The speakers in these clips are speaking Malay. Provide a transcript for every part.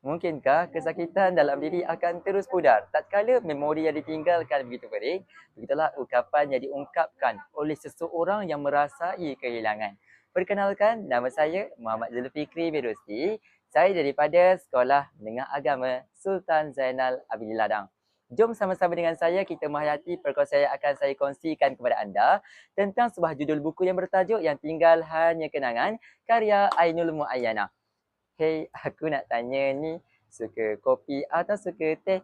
Mungkinkah kesakitan dalam diri akan terus pudar tatkala memori yang ditinggalkan begitu pelik? Begitulah ungkapan yang diungkapkan oleh seseorang yang merasai kehilangan. Perkenalkan, nama saya Muhammad Zulfikri bin Rusdi. Saya daripada Sekolah Menengah Agama Sultan Zainal Abidin Ladang. Jom sama-sama dengan saya kita menghayati perkongsian yang akan saya kongsikan kepada anda tentang sebuah judul buku yang bertajuk Yang Tinggal Hanya Kenangan karya Ainul Muayyanah. Hey, aku nak tanya ni, suka kopi atau suka teh?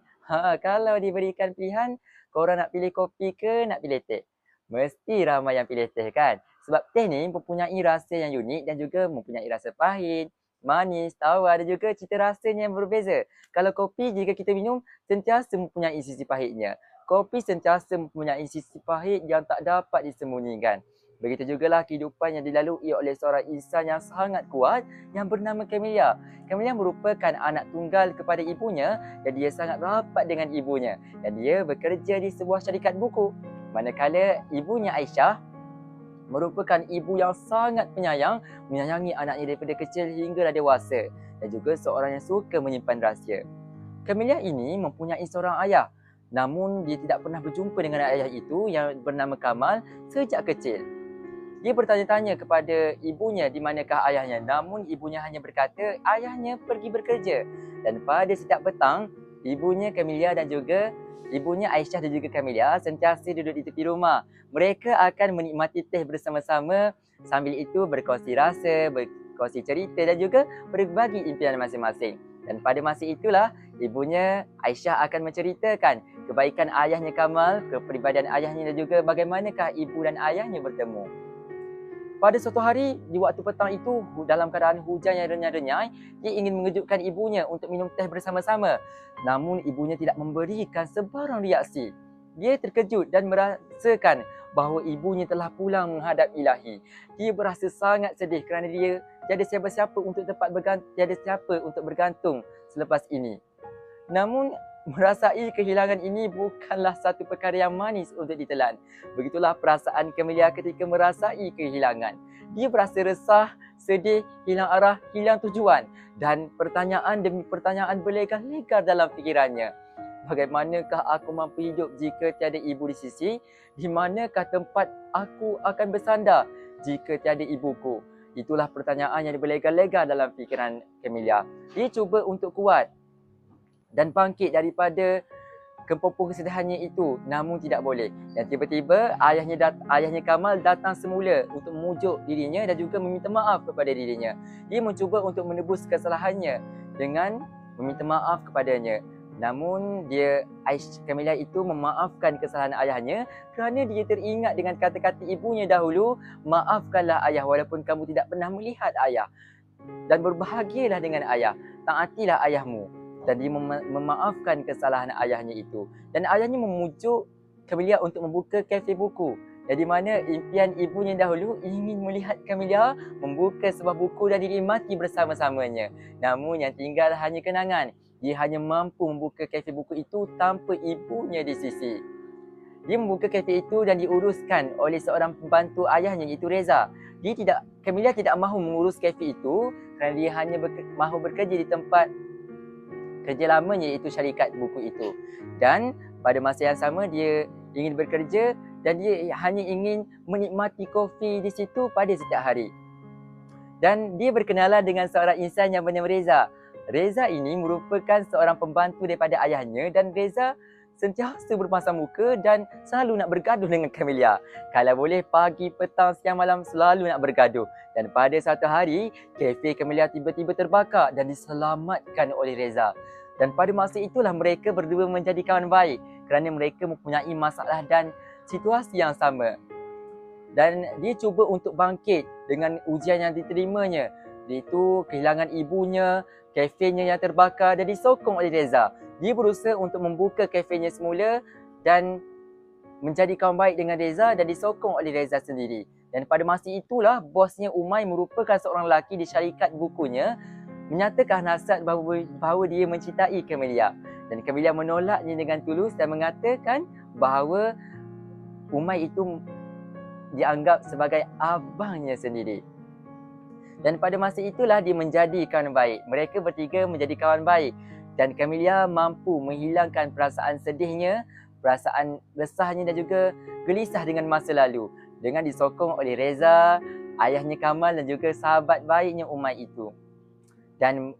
Kalau diberikan pilihan, korang nak pilih kopi ke nak pilih teh? Mesti ramai yang pilih teh kan? Sebab teh ni mempunyai rasa yang unik dan juga mempunyai rasa pahit, manis, tawar dan juga cita rasanya yang berbeza. Kalau kopi jika kita minum, sentiasa mempunyai sisi pahitnya. Kopi sentiasa mempunyai sisi pahit yang tak dapat disembunyikan. Begitu jugalah kehidupan yang dilalui oleh seorang insan yang sangat kuat yang bernama Camellia. Camellia merupakan anak tunggal kepada ibunya dan dia sangat rapat dengan ibunya. Dan dia bekerja di sebuah syarikat buku. Manakala ibunya Aisyah merupakan ibu yang sangat penyayang, menyayangi anaknya daripada kecil hingga dewasa. Dan juga seorang yang suka menyimpan rahsia. Camellia ini mempunyai seorang ayah. Namun dia tidak pernah berjumpa dengan ayah itu yang bernama Kamal sejak kecil. Dia bertanya-tanya kepada ibunya di manakah ayahnya, namun ibunya hanya berkata ayahnya pergi bekerja. Dan pada setiap petang, ibunya Camellia dan juga ibunya Aisyah dan juga Camellia sentiasa duduk di tepi rumah. Mereka akan menikmati teh bersama-sama, sambil itu berkongsi rasa, berkongsi cerita dan juga berbagi impian masing-masing. Dan pada masa itulah, ibunya Aisyah akan menceritakan kebaikan ayahnya Kamal, kepribadian ayahnya dan juga bagaimanakah ibu dan ayahnya bertemu. Pada suatu hari, di waktu petang itu, dalam keadaan hujan yang renyai-renyai, dia ingin mengejutkan ibunya untuk minum teh bersama-sama. Namun, ibunya tidak memberikan sebarang reaksi. Dia terkejut dan merasakan bahawa ibunya telah pulang menghadap Ilahi. Dia berasa sangat sedih kerana dia tiada siapa-siapa untuk tiada siapa untuk bergantung selepas ini. Namun, merasai kehilangan ini bukanlah satu perkara yang manis untuk ditelan. Begitulah perasaan Camellia ketika merasai kehilangan. Dia berasa resah, sedih, hilang arah, hilang tujuan. Dan pertanyaan demi pertanyaan berlegar-legar dalam fikirannya. Bagaimanakah aku mampu hidup jika tiada ibu di sisi? Di manakah tempat aku akan bersandar jika tiada ibuku? Itulah pertanyaan yang berlegar-legar dalam fikiran Camellia. Dia cuba untuk kuat dan bangkit daripada kepopong kesedihannya itu, namun tidak boleh. Dan tiba-tiba ayahnya Kamal datang semula untuk memujuk dirinya dan juga meminta maaf kepada dirinya. Dia mencuba untuk menebus kesalahannya dengan meminta maaf kepadanya. Namun Camellia itu memaafkan kesalahan ayahnya kerana dia teringat dengan kata-kata ibunya dahulu, maafkanlah ayah walaupun kamu tidak pernah melihat ayah, dan berbahagialah dengan ayah, taatilah ayahmu. Dan dia memaafkan kesalahan ayahnya itu. Dan ayahnya memujuk Camellia untuk membuka kafe buku. Yang di mana impian ibunya dahulu ingin melihat Camellia membuka sebuah buku dan dinikmati bersama-samanya. Namun yang tinggal hanya kenangan. Dia hanya mampu membuka kafe buku itu tanpa ibunya di sisi. Dia membuka kafe itu dan diuruskan oleh seorang pembantu ayahnya iaitu Reza. Camellia tidak mahu mengurus kafe itu kerana dia hanya mahu bekerja di tempat kerja lamanya iaitu syarikat buku itu. Dan pada masa yang sama dia ingin bekerja dan dia hanya ingin menikmati kopi di situ pada setiap hari. Dan dia berkenalan dengan seorang insan yang bernama Reza. Reza ini merupakan seorang pembantu daripada ayahnya dan Reza sentiasa berpasang muka dan selalu nak bergaduh dengan Camellia. Kalau boleh pagi, petang, siang, malam selalu nak bergaduh. Dan pada satu hari, kafe Camellia tiba-tiba terbakar dan diselamatkan oleh Reza. Dan pada masa itulah mereka berdua menjadi kawan baik kerana mereka mempunyai masalah dan situasi yang sama. Dan dia cuba untuk bangkit dengan ujian yang diterimanya, iaitu kehilangan ibunya, kafenya yang terbakar dan disokong oleh Reza. Dia berusaha untuk membuka kafenya semula dan menjadi kawan baik dengan Reza dan disokong oleh Reza sendiri. Dan pada masa itulah bosnya Umay merupakan seorang lelaki di syarikat bukunya menyatakan hasrat bahawa dia mencintai Camellia. Dan Camellia menolaknya dengan tulus dan mengatakan bahawa Umay itu dianggap sebagai abangnya sendiri. Dan pada masa itulah dia menjadi kawan baik. Mereka bertiga menjadi kawan baik. Dan Camelia mampu menghilangkan perasaan sedihnya, perasaan resahnya dan juga gelisah dengan masa lalu. Dengan disokong oleh Reza, ayahnya Kamal dan juga sahabat baiknya Umay itu. Dan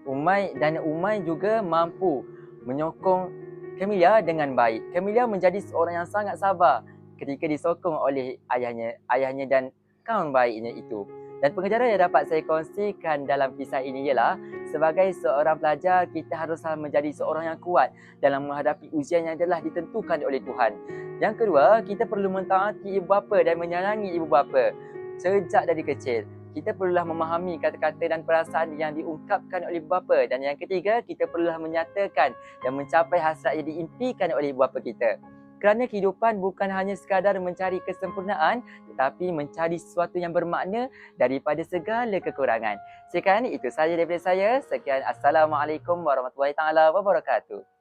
Umay juga mampu menyokong Camelia dengan baik. Camelia menjadi seorang yang sangat sabar ketika disokong oleh ayahnya dan kawan baiknya itu. Dan pengajaran yang dapat saya kongsikan dalam kisah ini ialah sebagai seorang pelajar kita harus menjadi seorang yang kuat dalam menghadapi ujian yang telah ditentukan oleh Tuhan. Yang kedua, kita perlu mentaati ibu bapa dan menyayangi ibu bapa sejak dari kecil. Kita perlulah memahami kata-kata dan perasaan yang diungkapkan oleh ibu bapa. Dan yang ketiga, kita perlulah menyatakan dan mencapai hasrat yang diimpikan oleh ibu bapa kita. Kerana kehidupan bukan hanya sekadar mencari kesempurnaan, tetapi mencari sesuatu yang bermakna daripada segala kekurangan. Sekian itu sahaja daripada saya. Sekian, Assalamualaikum warahmatullahi taala wabarakatuh.